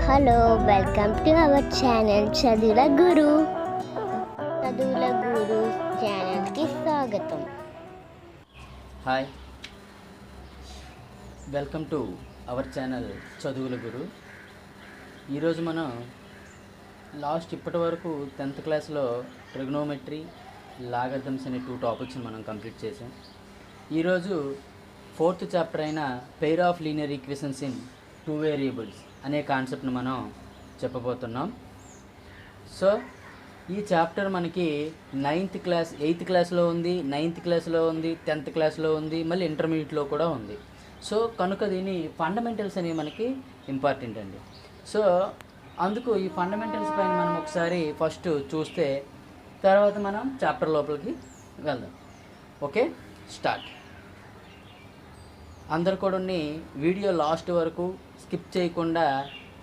Hello welcome to our channel చదువుల గురు ఛానల్కి స్వాగతం. Hi, welcome to our channel చదువుల గురు. ఈరోజు మనం ఇప్పటి వరకు 10th క్లాస్లో ట్రిగ్నోమెట్రీ, లాగరిథమ్స్ అనే 2 టాపిక్స్ని మనం కంప్లీట్ చేసాం. ఈరోజు 4th చాప్టర్ అయిన pair of linear equations in 2 variables అనే కాన్సెప్ట్ని మనం చెప్పబోతున్నాం. సో ఈ చాప్టర్ మనకి 9th క్లాస్ 8th క్లాస్లో ఉంది, 9th క్లాస్లో ఉంది, 10th క్లాస్లో ఉంది, మళ్ళీ ఇంటర్మీడియట్లో కూడా ఉంది. సో కనుక దీని ఫండమెంటల్స్ అనేవి మనకి ఇంపార్టెంట్ అండి. సో అందుకు ఈ ఫండమెంటల్స్ పైన మనం ఒకసారి ఫస్ట్ చూస్తే తర్వాత మనం చాప్టర్ లోపలికి వెళ్దాం. Okay, start. అందరు కూడా వీడియో లాస్ట్ వరకు స్కిప్ చేయకుండా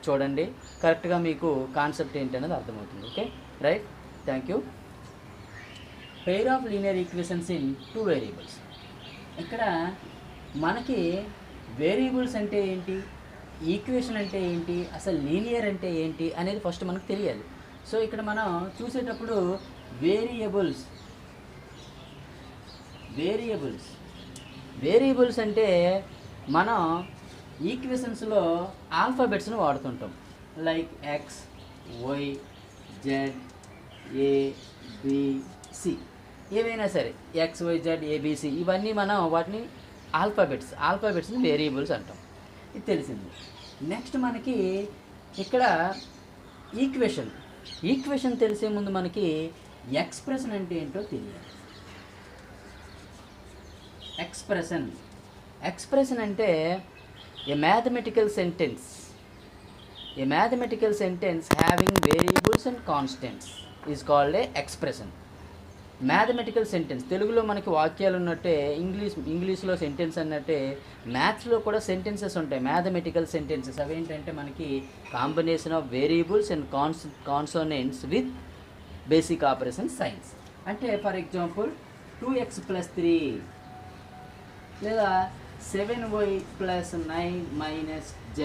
చూడండి, కరెక్ట్గా మీకు కాన్సెప్ట్ ఏంటనేది అర్థమవుతుంది. Okay, right, thank you. Pair of linear equations in 2 variables. ఇక్కడ మనకి వేరియబుల్స్ అంటే ఏంటి, ఈక్వేషన్ అంటే ఏంటి, అసలు లీనియర్ అంటే ఏంటి అనేది ఫస్ట్ మనకు తెలియాలి. సో ఇక్కడ మనం చూసేటప్పుడు వేరియబుల్స్ అంటే మనం ఈక్వేషన్స్లో ఆల్ఫాబెట్స్ని వాడుతుంటాం. Like X, Y, Z, A, B, C, ఏవైనా సరే ఎక్స్, వై, జెడ్, ఏబిసి, ఇవన్నీ మనం వాటిని ఆల్ఫాబెట్స్ని వేరియబుల్స్ అంటాం. ఇది తెలిసింది. నెక్స్ట్ మనకి ఇక్కడ ఈక్వేషన్ తెలిసే ముందు మనకి ఎక్స్ప్రెషన్ అంటే ఏంటో తెలియాలి. ఎక్స్ప్రెషన్ అంటే a mathematical sentence having variables and constants is called a expression. Mathematical sentence, తెలుగులో మనకి వాక్యాలు ఉన్నట్టే ఇంగ్లీష్లో సెంటెన్స్ అన్నట్టే మ్యాథ్స్లో కూడా సెంటెన్సెస్ ఉంటాయి, మ్యాథమెటికల్ సెంటెన్సెస్. అవేంటంటే మనకి combination of variables and consonants with basic operation science. అంటే ఫర్ ఎగ్జాంపుల్ 2x + 3 లేదా 7y + 9 - z,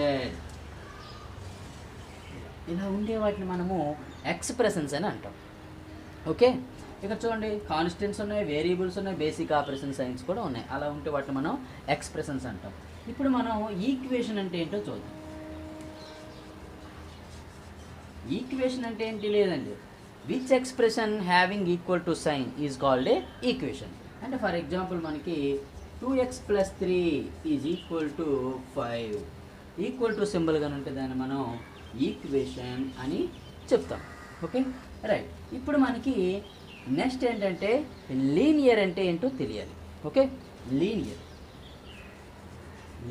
ఇలా ఉండే వాటిని మనము ఎక్స్ప్రెషన్స్ అని అంటాం. ఓకే, ఇక్కడ చూడండి, కాన్స్టెంట్స్ ఉన్నాయి, వేరియబుల్స్ ఉన్నాయి, బేసిక్ ఆపరేషన్ సైన్స్ కూడా ఉన్నాయి. అలా ఉంటే వాటిని మనం ఎక్స్ప్రెషన్స్ అంటాం. ఇప్పుడు మనం ఈక్వేషన్ అంటే ఏంటో చూద్దాం. ఈక్వేషన్ అంటే ఏంటి లేదండి, which expression having equal to sign is called a equation. అంటే ఫర్ ఎగ్జాంపుల్ మనకి 2x + 3 = 5 ఈక్వల్ టు సింబల్ గా ఉంటే దాన్ని మనం ఈక్వేషన్ అని చెప్తాం. Okay, right. ఇప్పుడు మనకి నెక్స్ట్ ఏంటంటే లీనియర్ అంటే ఏంటో తెలియాలి. ఓకే,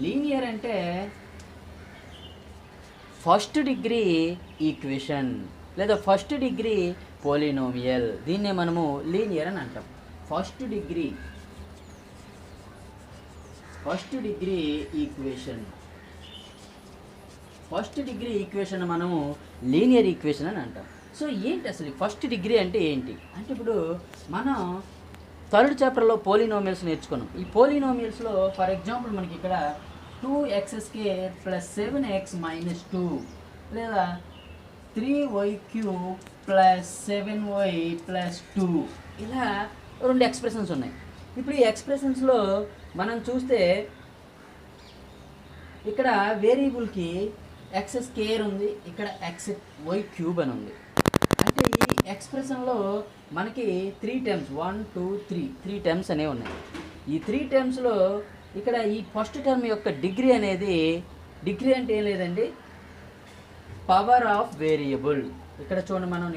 లీనియర్ అంటే ఫస్ట్ డిగ్రీ ఈక్వేషన్ లేదా ఫస్ట్ డిగ్రీ పోలినోమియల్, దీన్నే మనము లీనియర్ అని అంటాం. ఫస్ట్ డిగ్రీ ఈక్వేషన్ మనము లీనియర్ ఈక్వేషన్ అని అంటాం. సో ఏంటి అసలు ఫస్ట్ డిగ్రీ అంటే ఏంటి అంటే, ఇప్పుడు మనం 3rd చాప్టర్లో పోలినోమియల్స్ నేర్చుకున్నాం. ఈ పోలినోమియల్స్లో ఫర్ ఎగ్జాంపుల్ మనకి ఇక్కడ 2x² + 7x - 2 లేదా 3y³ + 7y + 2, ఇలా 2 ఎక్స్ప్రెషన్స్ ఉన్నాయి. ఇప్పుడు ఈ ఎక్స్ప్రెషన్స్లో మనం చూస్తే ఇక్కడ వేరియబుల్కి x² ఉంది, ఇక్కడ xy³ అని ఉంది. అంటే ఈ ఎక్స్ప్రెషన్లో మనకి 3 టర్మ్స్ 1 2 3 టర్మ్స్ అనేవి ఉన్నాయి. ఈ 3 టర్మ్స్లో ఇక్కడ ఈ ఫస్ట్ టర్మ్ యొక్క డిగ్రీ అంటే ఏం లేదండి, పవర్ ఆఫ్ వేరియబుల్. ఇక్కడ చూడండి, మనం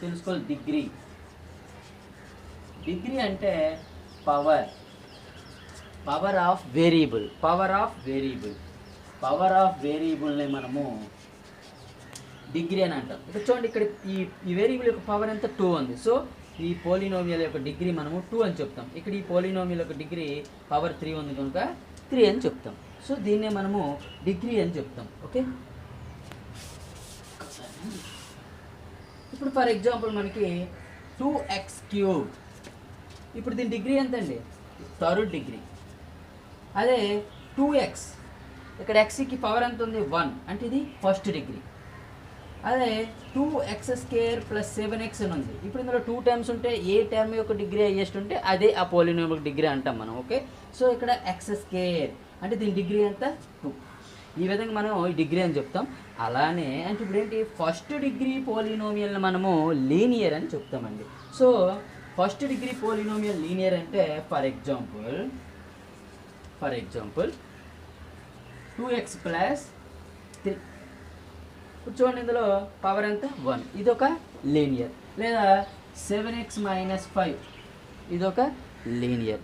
తెలుసుకోవాలి డిగ్రీ అంటే పవర్ ఆఫ్ వేరియబుల్ని మనము డిగ్రీ అని అంటాం. ఇక్కడ చూడండి, ఇక్కడ ఈ వేరియబుల్ యొక్క పవర్ ఎంత 2 ఉంది. సో ఈ పోలినోమియల్ యొక్క డిగ్రీ మనము 2 అని చెప్తాం. ఇక్కడ ఈ పోలినోమియల్ యొక్క డిగ్రీ పవర్ 3 ఉంది కనుక 3 అని చెప్తాం. సో దీన్నే మనము డిగ్రీ అని చెప్తాం. ఓకే, ఇప్పుడు ఫర్ ఎగ్జాంపుల్ మనకి 2x³, ఇప్పుడు దీని డిగ్రీ ఎంత అండి, 3rd డిగ్రీ. అదే 2x ఇక్కడ ఎక్స్కి పవర్ ఎంత ఉంది 1, అంటే ఇది ఫస్ట్ డిగ్రీ. అదే 2x² + 7x అని ఉంది. ఇప్పుడు ఇందులో 2 టర్మ్స్ ఉంటే ఏ టర్మ్ యొక్క డిగ్రీ హైయెస్ట్ ఉంటే అదే ఆ పోలినోమియల్ డిగ్రీ అంటాం మనం. ఓకే, సో ఇక్కడ x² అంటే దీని డిగ్రీ ఎంత 2. ఈ విధంగా మనం ఈ డిగ్రీ అని చెప్తాం. అలానే అంటే ఇప్పుడు ఏంటి ఫస్ట్ డిగ్రీ పోలినోమియల్ని మనము లీనియర్ అని చెప్తామండి. So first degree polynomial linear అంటే ఫర్ ఎగ్జాంపుల్ 2x + 3. చూడండి ఇందులో పవర్ ఎంత 1, ఇదొక లీనియర్. లేదా 7x - 5 ఇదొక లీనియర్.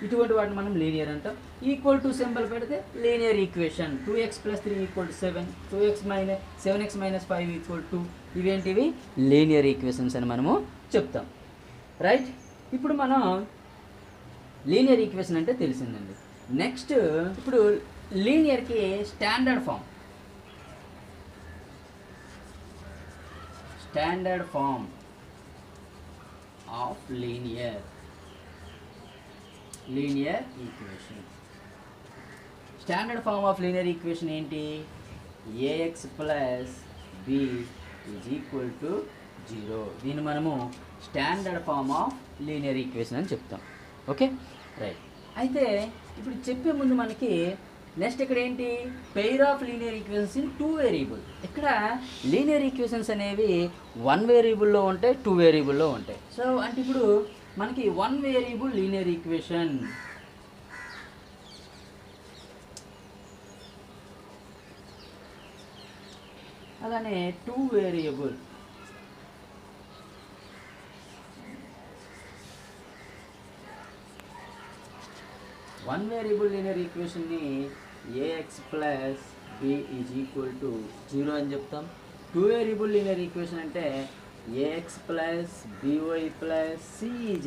ఇటువంటి వాటిని మనం లీనియర్ అంటాం. ఈక్వల్ టు సింబల్ పెడితే linear equation. 2x + 3 = 7, 7x - 5 = 2. ఇవేంటివి linear equations అని మనము చెప్తాం. రైట్, ఇప్పుడు మనం లీనియర్ ఈక్వేషన్ అంటే తెలిసిందండి. నెక్స్ట్ ఇప్పుడు లీనియర్కి standard form of linear equation. Standard form of linear equation ఏంటి? ax + b = 0. దీన్ని మనము standard form of linear equation అని చెప్తాం. Okay, right. అయితే ఇప్పుడు చెప్పే ముందు మనకి నెక్స్ట్ ఇక్కడ ఏంటి pair of linear equations in 2 variable. ఇక్కడ లీనియర్ ఈక్వేషన్స్ అనేవి 1 వేరియబుల్లో ఉంటాయి, 2 వేరియబుల్లో ఉంటాయి. సో అంటే ఇప్పుడు మనకి 1 వేరియబుల్ లీనియర్ ఈక్వేషన్ అలానే 2 వేరియబుల్ వన్ వేరియబుల్ లీనియర్ ఈక్వేషన్ని ax + b = 0 అని చెప్తాం. 2 వేరియబుల్ లీనియర్ ఈక్వేషన్ అంటే ax + by + c =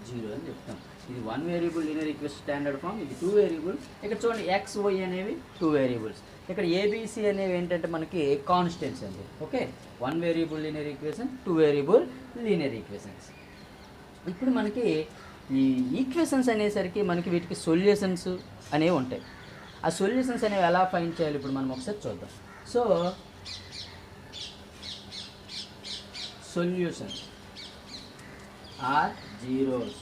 0 అని చెప్తాం. ఇది 1 variable linear equation standard form. ఇది 2 వేరియబుల్. ఇక్కడ చూడండి x y అనేవి 2 వేరియబుల్స్. ఇక్కడ abc అనేవి ఏంటంటే మనకి కాన్స్టెంట్స్ అండి. Okay, 1 variable linear equation, 2 variable linear equations. ఇప్పుడు మనకి ఈ ఈక్వేషన్స్ అనేసరికి మనకి వీటికి సొల్యూషన్స్ అనేవి ఉంటాయి. ఆ సొల్యూషన్స్ అనేవి ఎలా ఫైండ్ చేయాలి ఇప్పుడు మనం ఒకసారి చూద్దాం. So solutions are zeros.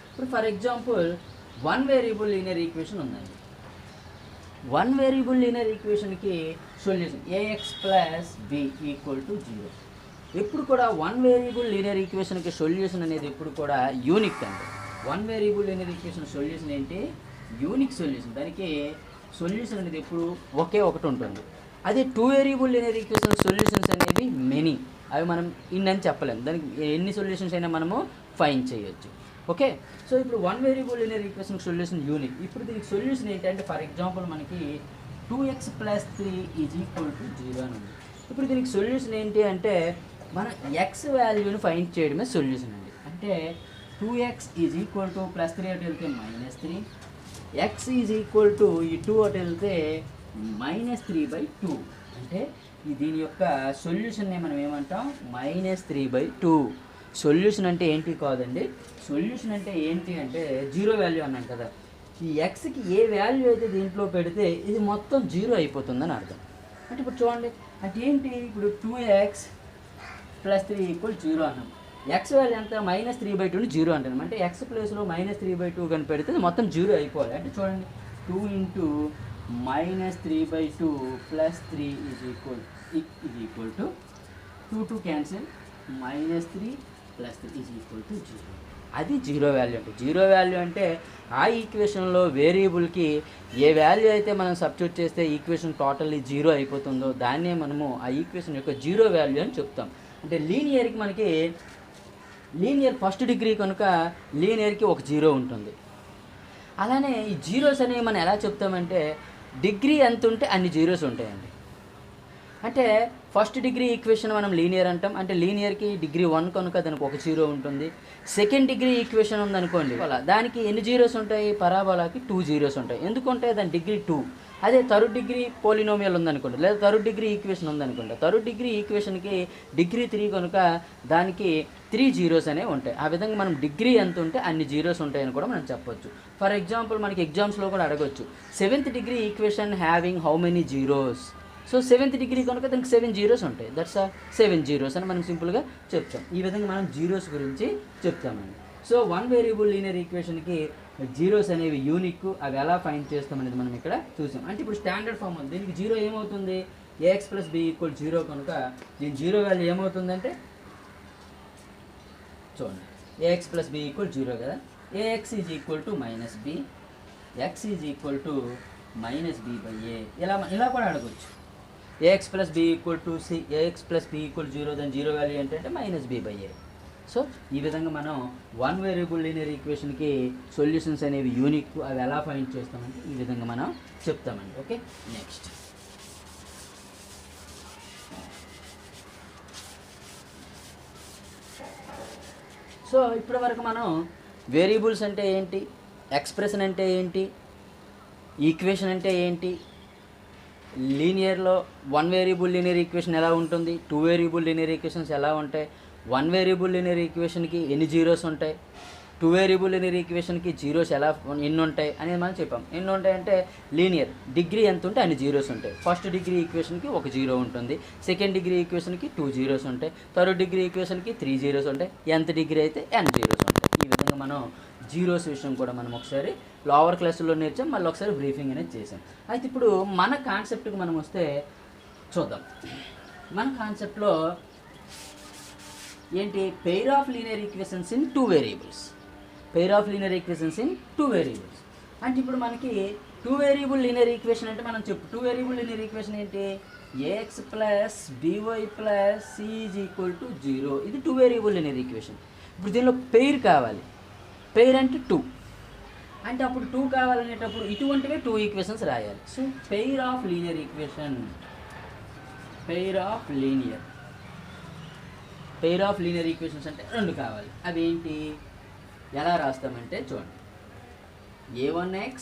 ఇప్పుడు for example 1 variable linear equation ఉందండి. 1 వేరియబుల్ లీనియర్ ఈక్వేషన్కి సొల్యూషన్ ax + b = 0. ఎప్పుడు కూడా 1 వేరియబుల్ లీనియర్ ఈక్వేషన్కి సొల్యూషన్ అనేది ఎప్పుడు కూడా యూనిక్ అండి. 1 వేరియబుల్ లీనియర్ ఈక్వేషన్ సొల్యూషన్ ఏంటి? Unique solution. దానికి సొల్యూషన్ అనేది ఎప్పుడు ఒకే ఒకటి ఉంటుంది. అదే 2 వేరియబుల్ లీనియర్ ఈక్వేషన్ సొల్యూషన్స్ అనేవి మెనీ, అవి మనం ఇన్ని చెప్పలేము. దానికి ఎన్ని సొల్యూషన్స్ అయినా మనము ఫైండ్ చేయొచ్చు. ఓకే, సో ఇప్పుడు 1 variable linear equation solution unique. ఇప్పుడు దీనికి సొల్యూషన్ ఏంటంటే ఫర్ ఎగ్జాంపుల్ మనకి 2x + 3 = 0 అని ఉంది. ఇప్పుడు దీనికి సొల్యూషన్ ఏంటి అంటే మన x వాల్యూని ఫైండ్ చేయడమే సొల్యూషన్ అండి. అంటే 2x +3 అటు వెళ్తే -3, x ఈ 2 అటు వెళ్తే -3/2. అంటే దీని యొక్క సొల్యూషన్ని మనం ఏమంటాం? -3/2. సొల్యూషన్ అంటే ఏంటి కాదండి, సొల్యూషన్ అంటే ఏంటి అంటే 0 వాల్యూ అన్నాం కదా. ఈ ఎక్స్కి ఏ వాల్యూ అయితే దీంట్లో పెడితే ఇది మొత్తం 0 అయిపోతుందని అర్థం. అంటే ఇప్పుడు చూడండి, అంటే ఏంటి, ఇప్పుడు 2x + 3 = 0 అన్నాం. ఎక్స్ వాల్యూ ఎంత? -3/2ని 0 అంటాం. అంటే ఎక్స్ ప్లేస్లో -3/2 కానీ పెడితే మొత్తం 0 అయిపోవాలి. అంటే చూడండి 2 × -3/2 + 3 = 2 క్యాన్సిల్ -3 + 3 = 0. అది 0 వాల్యూ అంటే. 0 వాల్యూ అంటే ఆ ఈక్వేషన్లో వేరియబుల్కి ఏ వాల్యూ అయితే మనం సబ్స్టిట్యూట్ చేస్తే ఈక్వేషన్ టోటల్లీ 0 అయిపోతుందో దాన్నే మనము ఆ ఈక్వేషన్ యొక్క 0 వాల్యూ అని చెప్తాం. అంటే లీనియర్కి మనకి లీనియర్ ఫస్ట్ డిగ్రీ కనుక లీనియర్కి ఒక 0 ఉంటుంది. అలానే ఈ జీరోస్ అనేవి మనం ఎలా చెప్తామంటే డిగ్రీ ఎంత ఉంటే అన్ని జీరోస్ ఉంటాయండి. అంటే ఫస్ట్ డిగ్రీ ఈక్వేషన్ మనం లీనియర్ అంటాం. అంటే లీనియర్కి డిగ్రీ 1 కనుక దానికి ఒక 0 ఉంటుంది. సెకండ్ డిగ్రీ ఈక్వేషన్ ఉందనుకోండి, దానికి ఎన్ని జీరోస్ ఉంటాయి? పరాబోలాకి 2 జీరోస్ ఉంటాయి. ఎందుకంటే దాని డిగ్రీ 2. అదే థర్డ్ డిగ్రీ పోలినోమియల్ ఉందనుకోండి, లేదా థర్డ్ డిగ్రీ ఈక్వేషన్ ఉందనుకోండి, థర్డ్ డిగ్రీ ఈక్వేషన్కి డిగ్రీ 3 కనుక దానికి 3 జీరోస్ అనేవి ఉంటాయి. ఆ విధంగా మనం డిగ్రీ ఎంత ఉంటే అన్ని జీరోస్ ఉంటాయని కూడా మనం చెప్పొచ్చు. ఫర్ ఎగ్జాంపుల్ మనకి ఎగ్జామ్స్లో కూడా అడగొచ్చు, 7th degree equation having how many zeros. So 7th degree కనుక దానికి 7 జీరోస్ ఉంటాయి. దట్స్ 7 జీరోస్ అని మనం సింపుల్గా చెప్తాం. ఈ విధంగా మనం జీరోస్ గురించి చెప్తామండి. సో 1 వేరియబుల్ లీనియర్ ఈక్వేషన్కి జీరోస్ అనేవి యూనిక్, అవి ఎలా ఫైండ్ చేస్తామనేది మనం ఇక్కడ చూసాం. అంటే ఇప్పుడు స్టాండర్డ్ ఫామ్ ఉంది, దీనికి జీరో ఏమవుతుంది, a x plus b equal zero కనుక దీని జీరో వాల్యూ ఏమవుతుందంటే చూడండి, a x plus b equal zero కదా, a x is equal to minus b, x is equal to minus b by a. ఇలా కూడా అడగచ్చు. A x plus b equal to c, a x plus b equal zero, దాని zero value ఏంటంటే minus b by a. So ఈ విధంగా మనం 1 variable linear ఈక్వేషన్కి solutions అనేవి యూనిక్, అవి ఎలా ఫైండ్ చేస్తామంటే ఈ విధంగా మనం చెప్తామండి. ఓకే, నెక్స్ట్ సో ఇప్పటి వరకు మనం వేరియబుల్స్ అంటే ఏంటి, ఎక్స్ప్రెషన్ అంటే ఏంటి, ఈక్వేషన్ అంటే ఏంటి, లీనియర్లో 1 వేరియబుల్ లీనియర్ ఈక్వేషన్ ఎలా ఉంటుంది, 2 వేరియబుల్ లీనియర్ ఈక్వేషన్స్ ఎలా ఉంటాయి, 1 వేరియబుల్ లీనియర్ ఈక్వేషన్కి ఎన్ని జీరోస్ ఉంటాయి, 2 వేరియబుల్ లీనియర్ ఈక్వేషన్కి జీరోస్ ఎన్ని ఉంటాయి అనేది మనం చెప్పాం. ఎన్ని ఉంటాయంటే లీనియర్ డిగ్రీ ఎంత ఉంటే అన్ని జీరోస్ ఉంటాయి. ఫస్ట్ డిగ్రీ ఈక్వేషన్కి 1 జీరో ఉంటుంది, సెకండ్ డిగ్రీ ఈక్వేషన్కి 2 జీరోస్ ఉంటాయి, థర్డ్ డిగ్రీ ఈక్వేషన్కి 3 జీరోస్ ఉంటాయి, nth డిగ్రీ అయితే n జీరోస్ ఉంటాయి. ఈ విధంగా మనం జీరోస్ విషయం కూడా మనం ఒకసారి లోవర్ క్లాసుల్లో నేర్చాం, మళ్ళీ ఒకసారి బ్రీఫింగ్ అనేది చేసాం. అయితే ఇప్పుడు మన కాన్సెప్ట్కి మనం వస్తే చూద్దాం. మన కాన్సెప్ట్లో ఏంటి, pair of linear equations in 2 variables. Pair of linear equations in 2 variables అంటే ఇప్పుడు మనకి 2 వేరియబుల్ లీనియర్ ఈక్వేషన్ అంటే మనం 2 వేరియబుల్ లీనియర్ ఈక్వేషన్ ఏంటి, a x plus b y plus c is equal to 0. ఇది 2 వేరియబుల్ లీనియర్ ఈక్వేషన్. ఇప్పుడు దీనిలో పెయిర్ కావాలి, పెయిర్ అంటే 2 అంటే అప్పుడు 2 కావాలనేటప్పుడు ఇటువంటివే 2 ఈక్వేషన్స్ రాయాలి. So pair of linear equation, pair of linear equations అంటే 2 కావాలి. అవి ఏంటి, ఎలా రాస్తామంటే చూడండి, a1x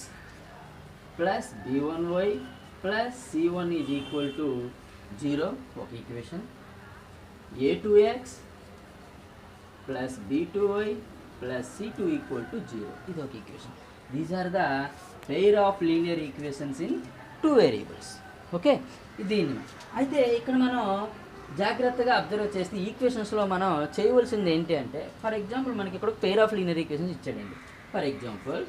plus b1y plus c1 is equal to 0 ఒక equation, a2x plus b2y plus c2 equal to 0 ఇది ఒక equation. These are the pair of linear equations in 2 variables. Okay, దీన్ని అయితే ఇక్కడ మనం జాగ్రత్తగా అబ్జర్వ్ చేస్తే ఈక్వేషన్స్లో మనం చేయవలసింది ఏంటి అంటే, ఫర్ ఎగ్జాంపుల్ మనకి ఇక్కడ పెయిర్ ఆఫ్ లీనియర్ ఈక్వేషన్స్ ఇచ్చాడండి. For example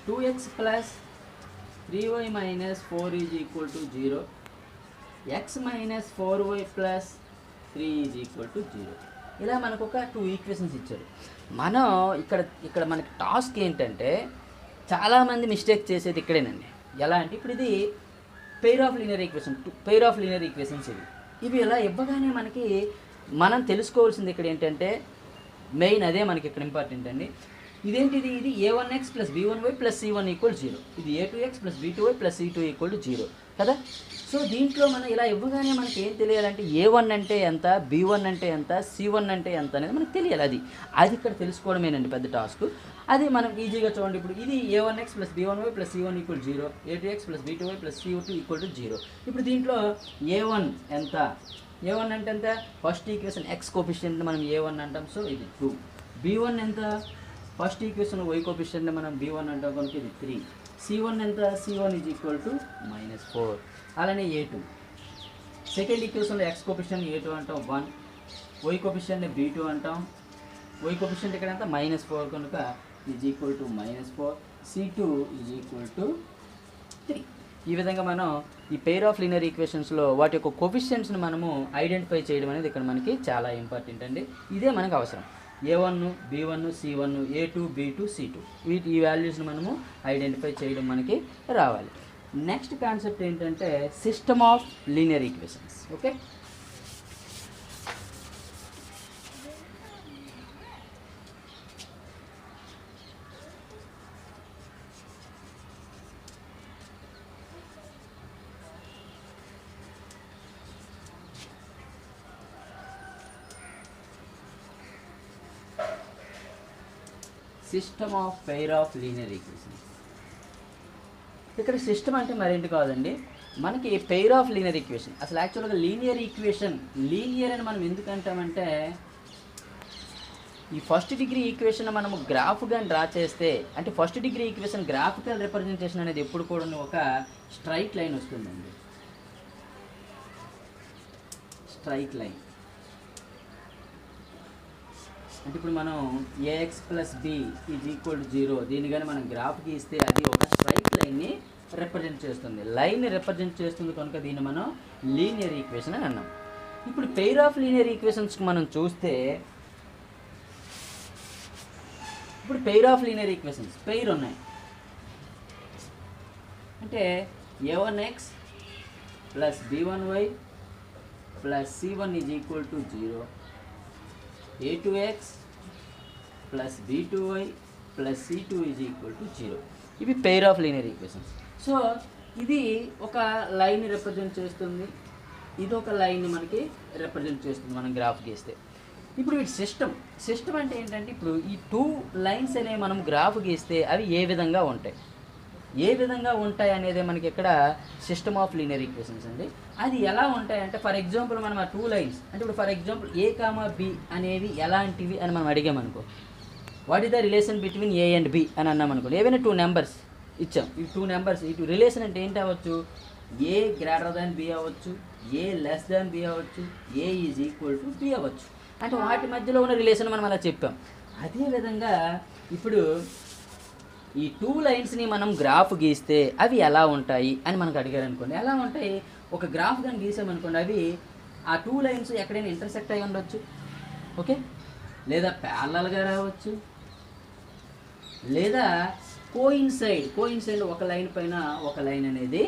2x plus 3y minus 4 is equal to 0, x minus 4y plus 3 is equal to 0. ఇలా మనకు ఒక 2 ఈక్వేషన్స్ ఇచ్చారు. మనం ఇక్కడ మనకి టాస్క్ ఏంటంటే, చాలామంది మిస్టేక్ చేసేది ఇక్కడేనండి. ఎలా అంటే ఇప్పుడు ఇది పెయిర్ ఆఫ్ లీనియర్ ఈక్వేషన్స్ ఇవి ఇలా ఇవ్వగానే మనం తెలుసుకోవాల్సింది ఇక్కడ ఏంటంటే మెయిన్ అదే మనకి ఇక్కడ ఇంపార్టెంట్ అండి. ఇదేంటిది, ఇది a1x plus b1y plus c1 equal 0, ఇది a2x plus b2y plus c2 equal to 0 కదా. సో దీంట్లో మనం ఇలా ఇవ్వగానే మనకి ఏం తెలియాలంటే a1 అంటే ఎంత, b1 అంటే ఎంత, c1 అంటే ఎంత అనేది మనకు తెలియాలి. అది ఇక్కడ తెలుసుకోవడమేనండి పెద్ద టాస్క్. అది మనం ఈజీగా చూడండి. ఇప్పుడు ఇది a1x plus b1y plus c1 equal 0, a2x plus b2y plus c2 equal to 0. ఇప్పుడు దీంట్లో a1 ఎంత, a1 అంటే ఎంత, ఫస్ట్ ఈక్వేషన్ x కోఫిషియంట్ మనం a1 అంటాం, సో ఇది 2. b1 ఎంత, ఫస్ట్ ఈక్వేషన్ y కోఫిషియంట్ మనం b1 అంటాం కనుక ఇది 3. c1 ఎంత, c1 ఈజ్ ఈక్వల్ టు -4. అలానే a2 second ఈక్వేషన్లో x coefficient a2 అంటాం 1, y కోఫిషియంట్ b2 అంటాం, y కోఫిషియంట్ ఇక్కడ ఎంత -4 కనుక is equal to -4, c2 is equal to 3. ఈ విధంగా మనం ఈ పెయిర్ ఆఫ్ లీనియర్ ఈక్వేషన్స్లో వాటి యొక్క కోఫిషియంట్స్ని మనము ఐడెంటిఫై చేయడం అనేది ఇక్కడ మనకి చాలా ఇంపార్టెంట్ అండి. ఇదే మనకు అవసరం. a1, b1, c1, a2, b2, c2 ఈ వాల్యూస్ని మనము ఐడెంటిఫై చేయడం మనకి రావాలి. నెక్స్ట్ కాన్సెప్ట్ ఏంటంటే system of linear equations. Okay, system of pair of linear equations. ఇక్కడ సిస్టమ్ అంటే మరేంటి కాదండి, మనకి పెయిర్ ఆఫ్ లీనియర్ ఈక్వేషన్. అసలు యాక్చువల్గా లీనియర్ ఈక్వేషన్, లీనియర్ అని మనం ఎందుకు అంటామంటే, ఈ ఫస్ట్ డిగ్రీ ఈక్వేషన్ మనము గ్రాఫ్గా డ్రా చేస్తే, అంటే first degree equation graphical representation అనేది ఎప్పుడు కూడా ఒక స్ట్రైట్ లైన్ వస్తుందండి. స్ట్రైట్ లైన్ అంటే ఇప్పుడు మనం ax + b = 0 దీన్ని కానీ మనం గ్రాఫ్ గీస్తే అది ఒక స్ట్రైట్ లైన్ని రిప్రజెంట్ చేస్తుంది. లైన్ని రిప్రజెంట్ చేస్తుంది కనుక దీన్ని మనం లీనియర్ ఈక్వేషన్ అని అన్నాం. ఇప్పుడు పెయిర్ ఆఫ్ లీనియర్ ఈక్వేషన్స్కి మనం చూస్తే, ఇప్పుడు pair of linear equations pair ఉన్నాయి అంటే a1x + b1y + c1 = 0, a2x + b2y + c2 = 0. ఇవి pair of linear equations. So ఇది ఒక లైన్ రిప్రజెంట్ చేస్తుంది, ఇది ఒక లైన్ మనకి రిప్రజెంట్ చేస్తుంది మనం గ్రాఫ్ గీస్తే. ఇప్పుడు వీటి సిస్టమ్ అంటే ఏంటంటే, ఇప్పుడు ఈ 2 లైన్స్ అనేవి మనం గ్రాఫ్ గీస్తే అవి ఏ విధంగా ఉంటాయి అనేది మనకి ఇక్కడ సిస్టమ్ ఆఫ్ లీనియర్ ఈక్వేషన్స్ అండి. అది ఎలా ఉంటాయంటే, ఫర్ ఎగ్జాంపుల్ మనం ఆ 2 లైన్స్ అంటే ఇప్పుడు ఫర్ ఎగ్జాంపుల్ a, b అనేవి ఎలాంటివి అని మనం అడిగామనుకో, what is the relation between a and b అని అన్నాం అనుకోండి. ఏవైనా 2 నెంబర్స్ ఇచ్చాం, ఈ 2 నెంబర్స్ ఈ రిలేషన్ అంటే ఏంటి అవ్వచ్చు, a > b అవ్వచ్చు, a < b అవ్వచ్చు, a = b అవ్వచ్చు. అంటే వాటి మధ్యలో ఉన్న రిలేషన్ మనం అలా చెప్పాం. అదేవిధంగా ఇప్పుడు ఈ 2 లైన్స్ని మనం గ్రాఫ్ గీస్తే అవి ఎలా ఉంటాయి అని మనకు అడిగారు అనుకోండి. ఎలా ఉంటాయి, ఒక గ్రాఫ్ కానీ గీసామనుకోండి, అవి ఆ 2 లైన్స్ ఎక్కడైనా ఇంటర్సెక్ట్ అయి ఉండొచ్చు, ఓకే, లేదా ప్యారలల్గా రావచ్చు, లేదా కోయిన్సైడ్ ఒక లైన్ పైన ఒక లైన్ అనేది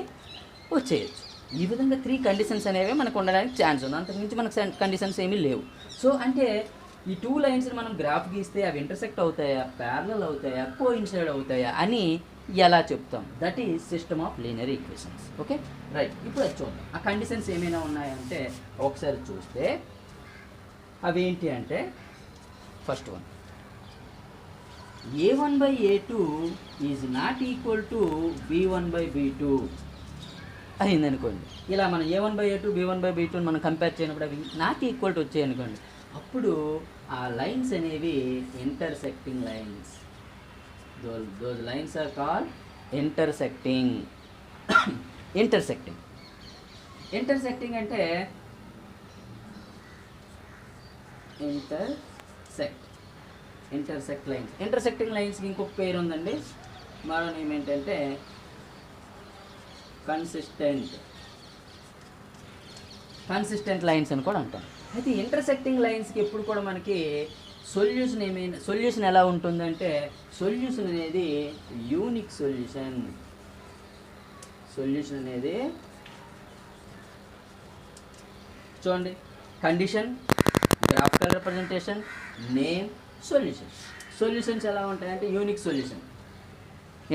వచ్చేయచ్చు. ఈ విధంగా 3 కండిషన్స్ అనేవి మనకు ఉండడానికి ఛాన్స్ ఉంది, అంతకుమించి మనకు కండిషన్స్ ఏమీ లేవు. సో అంటే ఈ 2 లైన్స్ని మనం గ్రాఫ్ గీస్తే అవి ఇంటర్సెక్ట్ అవుతాయా, ప్యారలల్ అవుతాయా, కోయిన్సైడ్ అవుతాయా అని ఎలా చెప్తాం. That is system of linear equations. Okay right. ఇప్పుడు అది చూద్దాం, ఆ కండిషన్స్ ఏమైనా ఉన్నాయంటే ఒకసారి చూస్తే అవి ఏంటి అంటే, first one, a1/a2 is not equal to b1/b2 అయిందనుకోండి. ఇలా మనం a1/a2 b1/b2 మనం కంపేర్ చేయనప్పుడు అవి నాట్ ఈక్వల్ టు వచ్చాయి అనుకోండి, అప్పుడు ఆ లైన్స్ అనేవి intersecting lines. Those lines are called intersecting. Intersecting అంటే ఇంటర్సెక్ట్ లైన్స్. ఇంటర్సెక్టింగ్ లైన్స్కి ఇంకొక పేరు ఉందండి, మరో నేమ్ ఏంటంటే కన్సిస్టెంట్ లైన్స్ అని కూడా అంటాం. అయితే ఇంటర్సెక్టింగ్ లైన్స్కి ఎప్పుడు కూడా మనకి సొల్యూషన్ ఎలా ఉంటుందంటే, సొల్యూషన్ అనేది యూనిక్ సొల్యూషన్ అనేది చూడండి, condition, graphical representation, name, solutions ఎలా ఉంటాయంటే యూనిక్ సొల్యూషన్.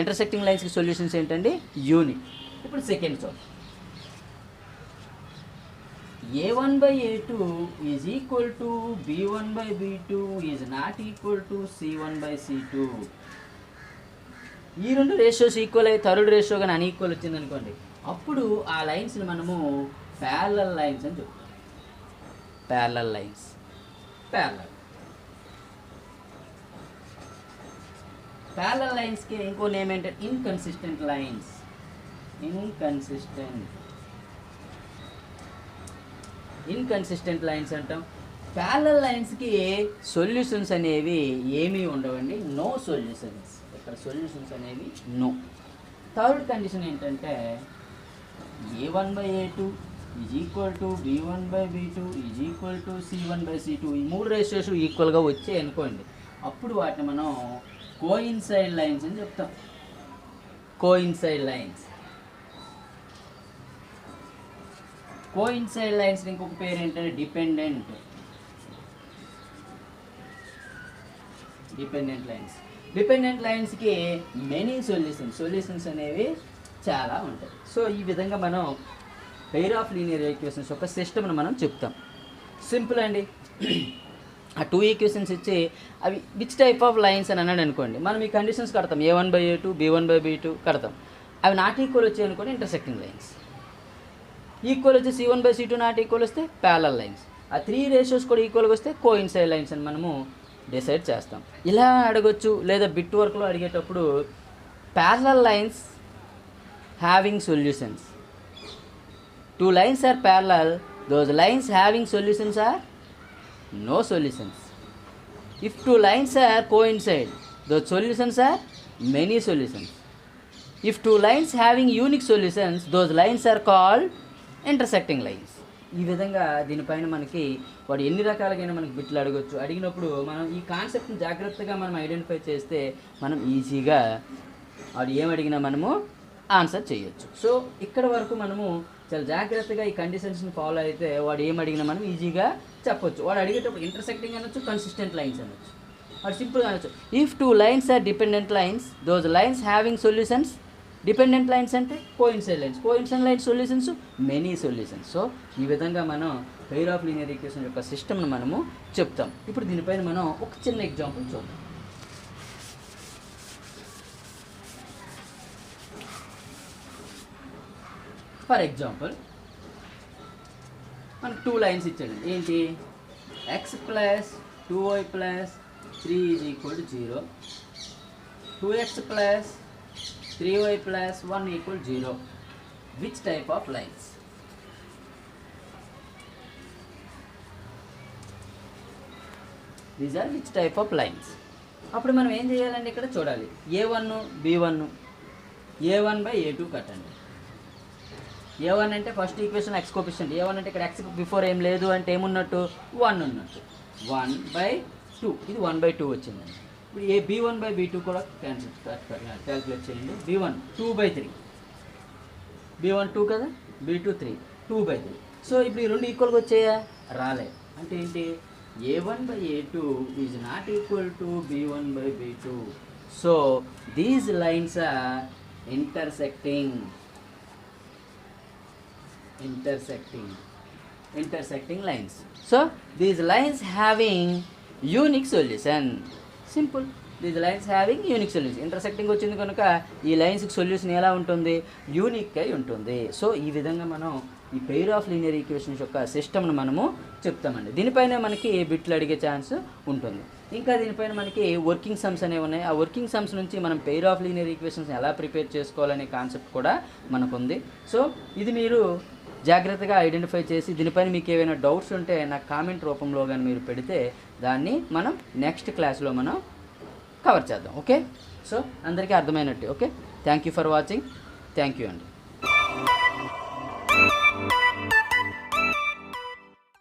ఇంటర్సెక్టింగ్ లైన్స్కి సొల్యూషన్స్ ఏంటండి, యూనిక్. ఇప్పుడు సెకండ్ చూద్దాం, a1/a2 is equal to b1/b2 is not equal to c1/c2. ఈ 2 రేషియోస్ ఈక్వల్ అయ్యి థర్డ్ రేషియో కానీ అన్ఈక్వల్ వచ్చింది అనుకోండి, అప్పుడు ఆ లైన్స్ని మనము ప్యారలల్ లైన్స్ అని చెప్తాం. Parallel lines. ప్యారలల్ లైన్స్కి ఇంకో నేమ్ ఏంటంటే ఇన్కన్సిస్టెంట్ లైన్స్. ఇన్కన్సిస్టెంట్ లైన్స్ అంటాం. ప్యారలల్ లైన్స్కి సొల్యూషన్స్ అనేవి ఏమీ ఉండవండి, నో సొల్యూషన్స్. ఇక్కడ సొల్యూషన్స్ అనేవి నో. థర్డ్ కండిషన్ ఏంటంటే a1/a2 is equal to b1/b2 is equal to c1/c2. ఈ 3 రేషియోస్ ఈక్వల్గా వచ్చాయి అనుకోండి, అప్పుడు వాటిని మనం కోయిన్సైడ్ లైన్స్ అని చెప్తాం. కోయిన్సైడ్ లైన్స్ ఇంకొక పేరు ఏంటంటే డిపెండెంట్ లైన్స్. డిపెండెంట్ లైన్స్కి మెనీ సొల్యూషన్స్ అనేవి చాలా ఉంటాయి. సో ఈ విధంగా మనం పెయిర్ ఆఫ్ లీనియర్ ఈక్వేషన్స్ యొక్క సిస్టమ్ని మనం చెప్తాం. సింపుల్ అండి. ఆ 2 ఈక్వేషన్స్ ఇచ్చి అవి విచ్ టైప్ ఆఫ్ లైన్స్ అని అన్నాడు అనుకోండి, మనం ఈ కండిషన్స్ కడతాం, A1/A2 B1/B2 కడతాం. అవి నాట్ ఈక్వల్ వచ్చాయి అనుకోండి, ఇంటర్సెక్టింగ్ లైన్స్. ఈక్వల్ వచ్చి C1/C2 నాట్ ఈక్వల్ వస్తే ప్యారలల్ లైన్స్. ఆ 3 రేషియోస్ కూడా ఈక్వల్గా వస్తే కోఇన్సైడ్ లైన్స్ అని మనము డిసైడ్ చేస్తాం. ఇలా అడగొచ్చు. లేదా బిట్ వర్క్లో అడిగేటప్పుడు parallel lines having solutions. 2 lines are parallel, those lines having solutions are no solutions. If 2 lines are coincide, those solutions are many solutions. If 2 lines having unique solutions, those lines are called intersecting lines. ఈ విధంగా దీనిపైన మనకి వాడు ఎన్ని రకాలుగా మనకి బిట్లు అడగొచ్చు. అడిగినప్పుడు మనం ఈ కాన్సెప్ట్ని జాగ్రత్తగా మనం ఐడెంటిఫై చేస్తే మనం ఈజీగా వాడు ఏమడిగినా మనము ఆన్సర్ చేయొచ్చు. సో ఇక్కడ వరకు మనము చాలా జాగ్రత్తగా ఈ కండిషన్స్ని ఫాలో అయితే వాడు ఏం అడిగినా మనం ఈజీగా చెప్పొచ్చు. వాడు అడిగేటప్పుడు ఇంటర్సెక్టింగ్ అనొచ్చు, కన్సిస్టెంట్ లైన్స్ అనొచ్చు, వాడు సింపుల్గా అనొచ్చు. If 2 lines are dependent lines, those lines having solutions. Dependent lines అంటే coincide lines, coincide lines solutions, many solutions. So ఈ విధంగా మనం పెయిర్ ఆఫ్ లీనియర్ ఈక్వేషన్ యొక్క సిస్టమ్ను మనము చెప్తాం. ఇప్పుడు దీనిపైన మనం ఒక చిన్న ఎగ్జాంపుల్ చూద్దాం. ఫర్ ఎగ్జాంపుల్ మనకు 2 lines ఇచ్చాడు. ఏంటి? x + 2y + 3 = 0, 2x + 3y + 1 = 0. Which type of lines? These are which type of lines. అప్పుడు మనం ఏం చేయాలండి? ఇక్కడ చూడాలి. A1 B1 A1/A2 కట్టండి. A1 అంటే first equation x coefficient. A1 అంటే ఇక్కడ x బిఫోర్ ఏం లేదు అంటే ఏమున్నట్టు? 1 ఉన్నట్టు. 1/2 ఇది 1/2 వచ్చిందండి. ఇప్పుడు B1/B2 కూడా క్యాల్కులేట్ చేయండి. B1 2/3, B1 2 కదా, B2 3, 2/3. సో ఇప్పుడు ఈ రెండు ఈక్వల్గా వచ్చాయా? రాలే. అంటే ఏంటి? A1/A2 is not equal to B1/B2. So these lines are intersecting lines. So these lines having unique solution. Simple. These lines having unique solution. Intersecting వచ్చింది కనుక ఈ లైన్స్కి సొల్యూషన్ ఎలా ఉంటుంది? యూనిక్ అయి ఉంటుంది. సో ఈ విధంగా మనం ఈ పెయిర్ ఆఫ్ లీనియర్ ఈక్వేషన్స్ యొక్క సిస్టమ్ను మనము చెప్తామండి. దీనిపైన మనకి బిట్లు అడిగే ఛాన్స్ ఉంటుంది. ఇంకా దీనిపైన మనకి వర్కింగ్ సమ్స్ అనేవి ఉన్నాయి. ఆ వర్కింగ్ సమ్స్ నుంచి మనం పెయిర్ ఆఫ్ లీనియర్ ఈక్వేషన్స్ ఎలా ప్రిపేర్ చేసుకోవాలనే కాన్సెప్ట్ కూడా మనకుంది. సో ఇది మీరు జాగ్రత్తగా ఐడెంటిఫై చేసి దీనిపైన మీకు ఏమైనా డౌట్స్ ఉంటే నాకు కామెంట్ రూపంలో కానీ మీరు పెడితే దాన్ని మనం నెక్స్ట్ క్లాస్లో మనం కవర్ చేద్దాం. ఓకే? సో అందరికీ అర్థమైనట్టు. Okay, thank you for watching. Thank you అండి.